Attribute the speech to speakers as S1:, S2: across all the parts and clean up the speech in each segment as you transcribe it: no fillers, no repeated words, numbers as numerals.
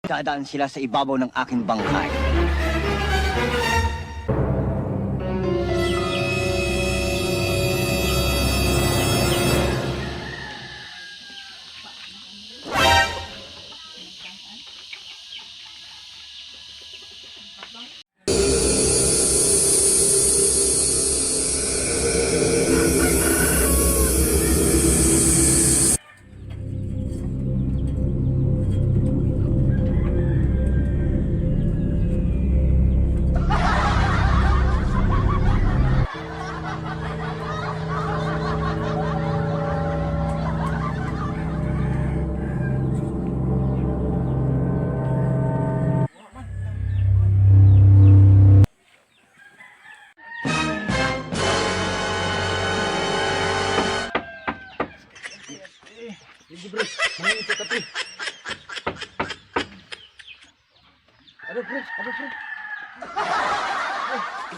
S1: Dadaan sila sa ibabaw ng aking bangkay.
S2: Hindi bro, mangingit sa kape. Aduh bro.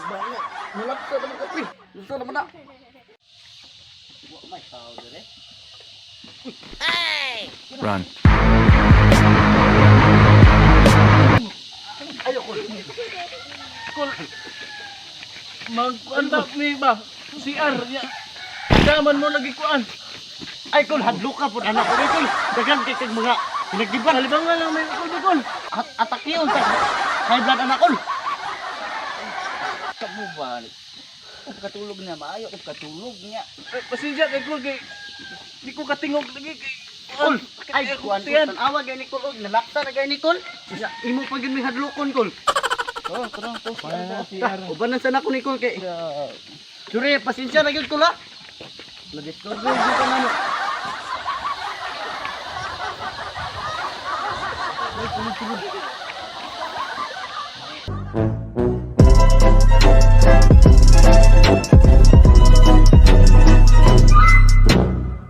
S2: Banyak, nulapsa naman kape. Lusa naman na. Wah, may tao dire.
S1: Run.
S2: Ayo kul. Kul. Mag-anda mi ba? CR nya. Daman mo lagi kuan. Ay kul hadlok ka pud anak ko kul. Dagan kay kag mga pinagdiban kalibanga lang may kul. Atake yun sa high blood anak kul.
S1: Kamu ba? Katulog na, maayo ko katulog niya.
S2: Pasensya kay kul kay di ko katingog lagi kay
S1: Kul, ay kuan ko tanawa gay ni Kul, nalapsa na gay ni Kul.
S2: imo pa gyud mi hadlokon kul.
S1: Oh, tara to.
S2: Ubanan sana ko ni kul kay. Sure, pasensya na gyud kul ha. Na-disturbo gyud ka namo. Ay,